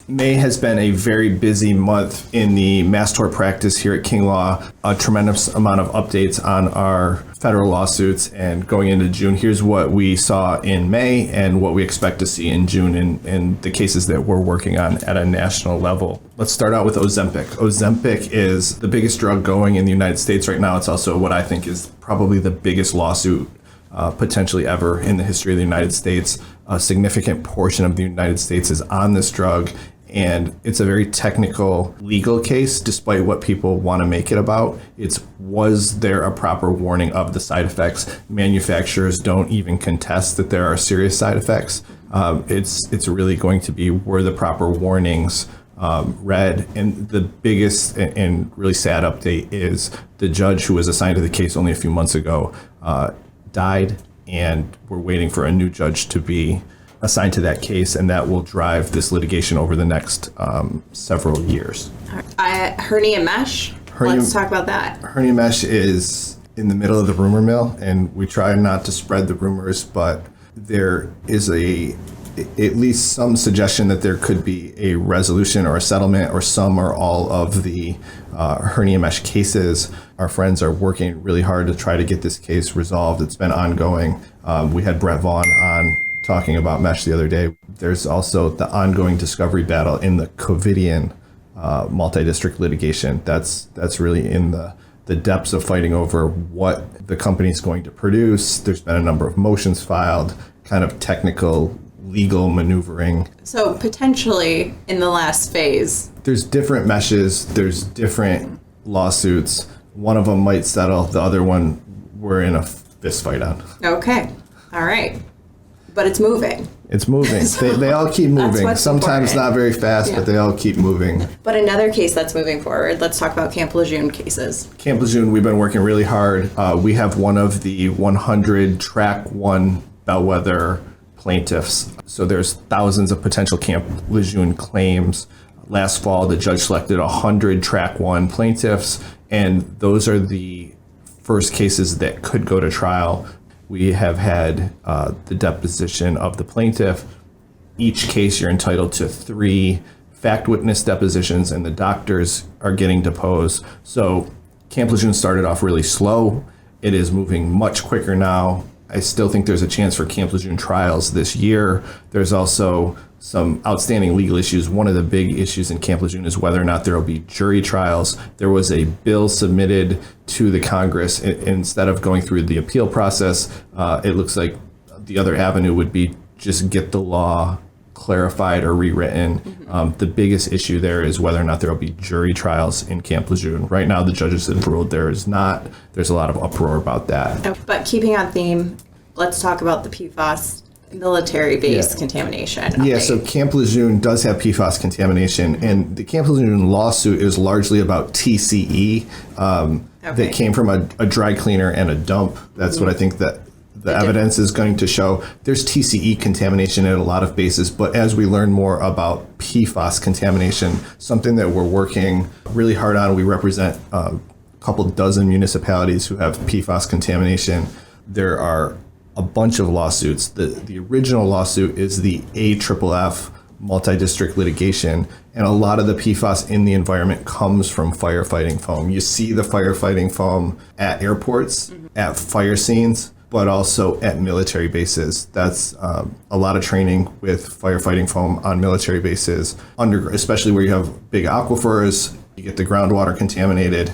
May has been a very busy month in the mass tort practice here at King Law. A tremendous amount of updates on our federal lawsuits, and going into June, here's what we saw in May and what we expect to see in June in the cases that we're working on at a national level. Let's start out with Ozempic. Ozempic is the biggest drug going in the United States right now. It's also what I think is probably the biggest lawsuit potentially ever in the history of the United States. A significant portion of the United States is on this drug, and it's a very technical legal case, despite what people want to make it about. Was there a proper warning of the side effects? Manufacturers don't even contest that there are serious side effects. It's really going to be, were the proper warnings read? And the biggest and really sad update is the judge who was assigned to the case only a few months ago died, and we're waiting for a new judge to be assigned to that case, and that will drive this litigation over the next several years. Hernia mesh. Let's talk about that. Hernia mesh is in the middle of the rumor mill, and we try not to spread the rumors, but there is at least some suggestion that there could be a resolution or a settlement or some or all of the hernia mesh cases. Our friends are working really hard to try to get this case resolved. It's been ongoing. We had Brett Vaughn on talking about mesh the other day. There's also the ongoing discovery battle in the Covidian multi-district litigation. That's really in the depths of fighting over what the company is going to produce. There's been a number of motions filed, kind of technical legal maneuvering. So potentially in the last phase, there's different meshes, there's different lawsuits. One of them might settle, the other one we're in a fist fight on. Okay, all right. But it's moving. It's moving. So they all keep moving. Sometimes not very fast, but they all keep moving. But another case that's moving forward, let's talk about Camp Lejeune cases. Camp Lejeune, we've been working really hard. We have one of the 100 Track 1 bellwether plaintiffs. So there's thousands of potential Camp Lejeune claims. Last fall, the judge selected 100 Track 1 plaintiffs, and those are the first cases that could go to trial. We have had the deposition of the plaintiff. Each case, you're entitled to 3 fact witness depositions, and the doctors are getting deposed. So Camp Lejeune started off really slow. It is moving much quicker now. I still think there's a chance for Camp Lejeune trials this year. There's also some outstanding legal issues. One of the big issues in Camp Lejeune is whether or not there will be jury trials. There was a bill submitted to the Congress. Instead of going through the appeal process, it looks like the other avenue would be just get the law clarified or rewritten. Mm-hmm. The biggest issue there is whether or not there will be jury trials in Camp Lejeune. Right now, the judges have ruled there is not. There's a lot of uproar about that. But keeping on theme, let's talk about the PFAS military-based contamination update. Yeah, so Camp Lejeune does have PFAS contamination, and the Camp Lejeune lawsuit is largely about TCE that came from a dry cleaner and a dump. That's what I think that the evidence is going to show. There's TCE contamination at a lot of bases, but as we learn more about PFAS contamination, something that we're working really hard on, we represent a couple dozen municipalities who have PFAS contamination. There are a bunch of lawsuits. The original lawsuit is the AFFF multi-district litigation, and a lot of the PFAS in the environment comes from firefighting foam. You see the firefighting foam at airports, at fire scenes, but also at military bases. That's a lot of training with firefighting foam on military bases, especially where you have big aquifers, you get the groundwater contaminated.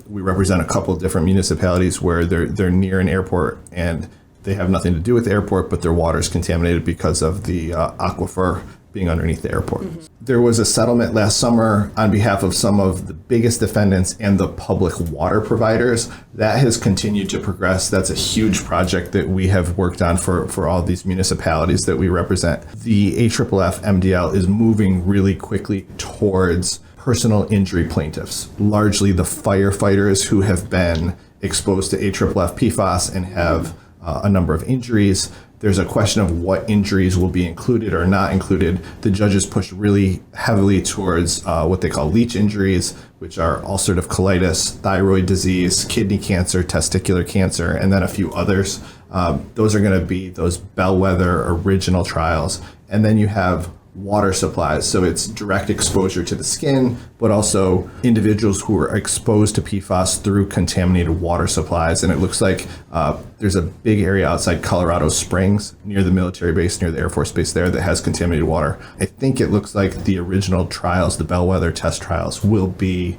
We represent a couple of different municipalities where they're near an airport and they have nothing to do with the airport, but their water is contaminated because of the aquifer being underneath the airport. Mm-hmm. There was a settlement last summer on behalf of some of the biggest defendants and the public water providers. That has continued to progress. That's a huge project that we have worked on for all these municipalities that we represent. The AFFF MDL is moving really quickly towards personal injury plaintiffs, largely the firefighters who have been exposed to AFFF PFAS and have a number of injuries. There's a question of what injuries will be included or not included. The judges pushed really heavily towards what they call leach injuries, which are ulcerative colitis, thyroid disease, kidney cancer, testicular cancer, and then a few others. Those are going to be those bellwether original trials. And then you have water supplies. So it's direct exposure to the skin, but also individuals who are exposed to PFAS through contaminated water supplies. And it looks like there's a big area outside Colorado Springs near the military base, near the Air Force Base there, that has contaminated water. I think it looks like the original trials, the bellwether test trials, will be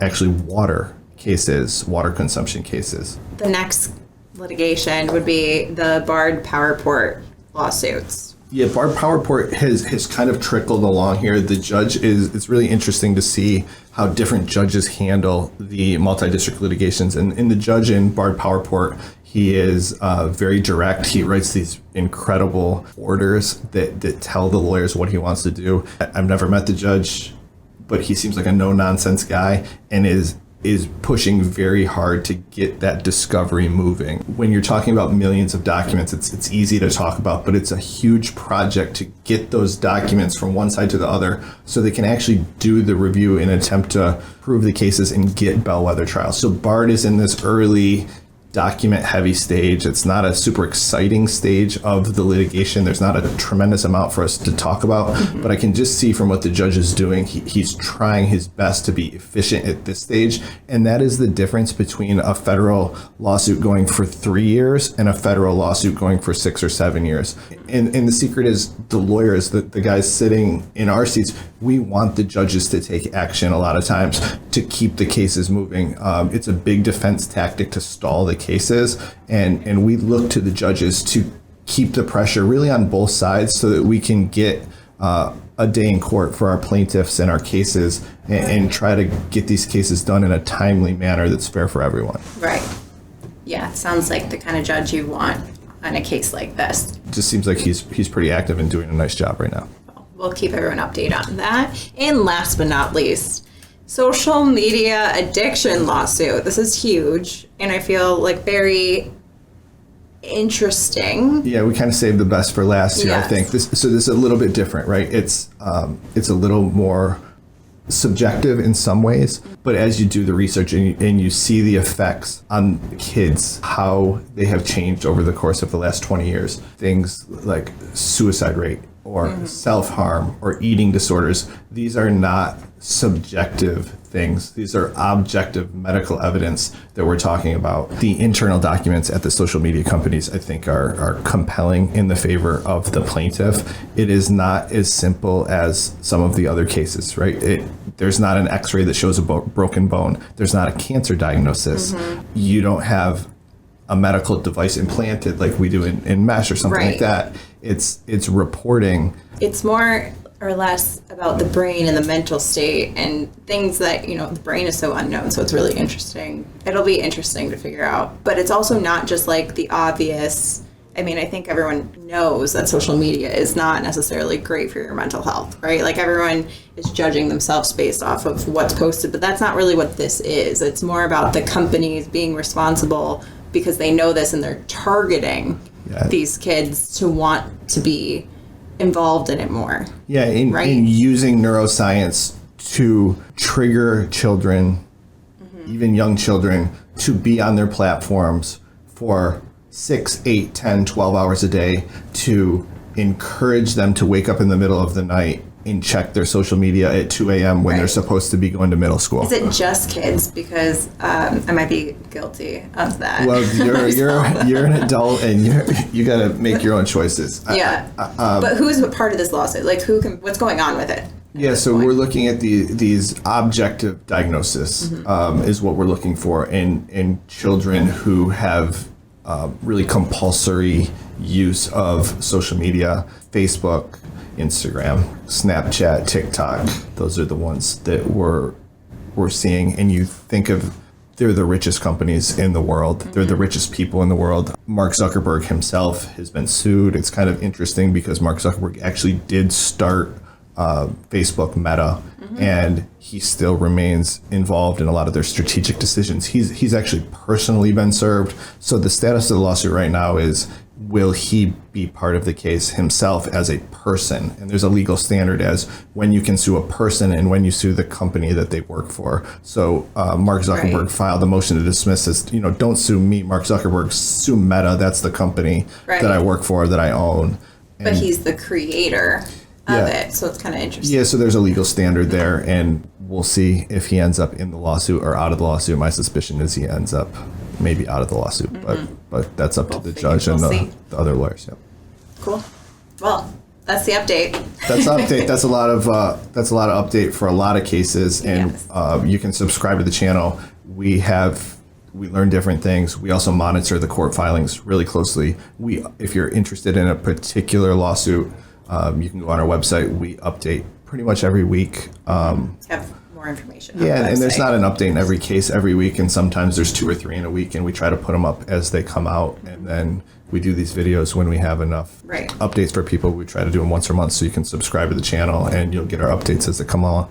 actually water cases, water consumption cases. The next litigation would be the Bard Powerport lawsuits. Yeah, Bard Powerport has kind of trickled along here. The judge it's really interesting to see how different judges handle the multi-district litigations. And the judge in Bard Powerport, he is very direct. He writes these incredible orders that tell the lawyers what he wants to do. I've never met the judge, but he seems like a no-nonsense guy and is pushing very hard to get that discovery moving. When you're talking about millions of documents, it's easy to talk about, but it's a huge project to get those documents from one side to the other so they can actually do the review and attempt to prove the cases and get bellwether trials. So Bard is in this early document heavy stage. It's not a super exciting stage of the litigation. There's not a tremendous amount for us to talk about, but I can just see from what the judge is doing, he's trying his best to be efficient at this stage. And that is the difference between a federal lawsuit going for 3 years and a federal lawsuit going for 6 or 7 years. And the secret is the lawyers, the guys sitting in our seats, we want the judges to take action a lot of times to keep the cases moving. It's a big defense tactic to stall the cases, and we look to the judges to keep the pressure really on both sides so that we can get a day in court for our plaintiffs and our cases and try to get these cases done in a timely manner that's fair for everyone. Right. Yeah, it sounds like the kind of judge you want on a case like this. Just seems like he's pretty active and doing a nice job right now. We'll keep everyone updated on that. And last but not least, social media addiction lawsuit. This is huge, and I feel like very interesting. Yeah, we kind of saved the best for last here, Yes. I think. This is a little bit different, right? It's a little more subjective in some ways, but as you do the research and you see the effects on the kids, how they have changed over the course of the last 20 years, things like suicide rate or self-harm or eating disorders, these are not subjective things. These are objective medical evidence that we're talking about. The internal documents at the social media companies, I think, are compelling in the favor of the plaintiff. It is not as simple as some of the other cases, right? There's not an x-ray that shows a broken bone. There's not a cancer diagnosis. You don't have a medical device implanted like we do in mesh or something like that. It's reporting. It's more or less about the brain and the mental state and things that, the brain is so unknown. So it's really interesting. It'll be interesting to figure out. But it's also not just like the obvious. I mean, I think everyone knows that social media is not necessarily great for your mental health, right? Like everyone is judging themselves based off of what's posted, but that's not really what this is. It's more about the companies being responsible because they know this and they're targeting these kids to want to be involved in it more. Yeah, in using neuroscience to trigger children, even young children, to be on their platforms for 6, 8, 10, 12 hours a day, to encourage them to wake up in the middle of the night and check their social media at 2 a.m. when they're supposed to be going to middle school. Is it just kids? Because I might be guilty of that. Well, you're an adult and you got to make your own choices. Yeah. But who's part of this lawsuit? Like, what's going on with it? Yeah, so we're looking at these objective diagnosis is what we're looking for in children who have really compulsory use of social media, Facebook, Instagram, Snapchat, TikTok. Those are the ones that we're seeing. And you think of, they're the richest companies in the world. They're the richest people in the world. Mark Zuckerberg himself has been sued. It's kind of interesting because Mark Zuckerberg actually did start Facebook Meta, and he still remains involved in a lot of their strategic decisions. He's actually personally been served. So the status of the lawsuit right now is, will he be part of the case himself as a person? And there's a legal standard as when you can sue a person and when you sue the company that they work for. So Mark Zuckerberg filed a motion to dismiss as, don't sue me, Mark Zuckerberg, sue Meta. That's the company that I work for, that I own. But he's the creator. of it. So it's kind of interesting. Yeah, so there's a legal standard there, and we'll see if he ends up in the lawsuit or out of the lawsuit. My suspicion is he ends up maybe out of the lawsuit, but that's up to the judge and the other lawyers. Yeah. Cool. Well, that's the update. That's an update. That's a lot of update for a lot of cases, and you can subscribe to the channel. We learn different things. We also monitor the court filings really closely. If you're interested in a particular lawsuit, you can go on our website. We update pretty much every week. Have more information. Yeah, and there's not an update in every case every week, and sometimes there's 2 or 3 in a week, and we try to put them up as they come out, and then we do these videos when we have enough updates for people. We try to do them once a month, so you can subscribe to the channel, and you'll get our updates as they come along.